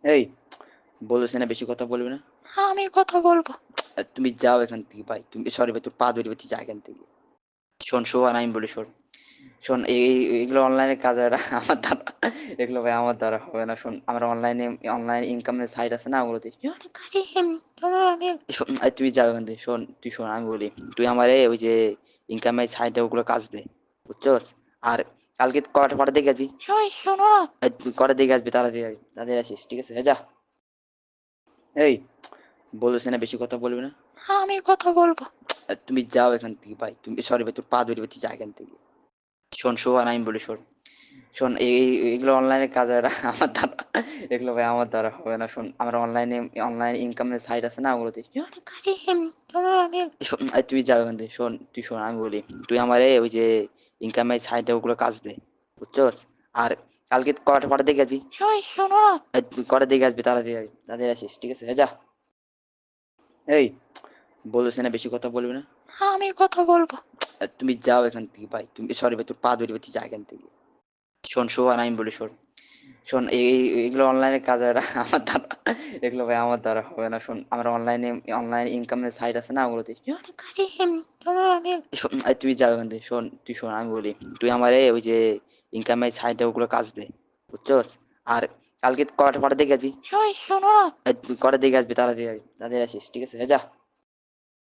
এই বলেছি না বেশি কথা বলবি না। আমি কথা বলবো। তুমি যাও এখান থেকে ভাই, তুমি সরি ভাই, তোর পা ধরে তুই যা এখান থেকে। শোন সোহান, আমি বলি শোন, শোন এগুলো অনলাইনে কাজ হয় না আমার দ্বারা, এগুলো ভাই আমার দ্বারা হবে না। শোন, আমরা অনলাইনে অনলাইন ইনকামের সাইট আছে না, ওগুলোতে আমি তুই যাও এখান থেকে। শোন, তুই শোন, আমি বলি, তুই আমার ওই যে ইনকামের সাইটে ওগুলো কাজ দে, বুঝছো? আর কালকে কটা কটা দেখে আসবি? ওই শোনো না। কটা দেখে আসবি, তাড়াতাড়ি আসবি, তাড়াতাড়ি আসিস, ঠিক আছে? যা। এই বলেছি না বেশি কথা বলবি না। আমি কথা বলবো। তুমি যাও এখান থেকে ভাই, তুমি সরি ভাই, তোর পা ধরে তুই যা এখান থেকে। শোন সোহান, আমি বলি শোন, শোন এগুলো অনলাইনে কাজ হয় না আমার দ্বারা, এগুলো ভাই আমার দ্বারা হবে না। শোন, আমরা অনলাইনে অনলাইন ইনকামের সাইট আছে না, ওগুলোতে আমি তুই যাও এখান থেকে। শোন, তুই শোন, আমি বলি, তুই আমার ওই যে ইনকামের সাইটে ওগুলো কাজ দে, বুঝছো? আর কালকে কটা কটা দেখে আসবি? ওই শোনো না। কটা দেখে আসবি, তাড়াতাড়ি আসবি, তাড়াতাড়ি আসিস, ঠিক আছে? যা। এই বলেছি না বেশি কথা বলবি না। আমি কথা বলবো। তুমি যাও এখান থেকে ভাই, তুমি সরি ভাই, তোর পা ধরে তুই যা এখান থেকে। শোন সোহান, আমি বলি শোন, শোন এগুলো অনলাইনে কাজ হয় না আমার দ্বারা, এগুলো ভাই আমার দ্বারা হবে না। শোন, আমরা অনলাইনে অনলাইন ইনকামের সাইট আছে না, ওগুলোতে আমি তুই যাও এখান থেকে। শোন, তুই শোন, আমি বলি, তুই আমার ওই যে ইনকামের সাইটে ওগুলো কাজ দে, বুঝছো? আর কালকে কটা কটা দেখে আসবি? ওই শোনো না। কটা দেখে আসবি, তাড়াতাড়ি আসবি, তাড়াতাড়ি আসিস, ঠিক আছে? যা।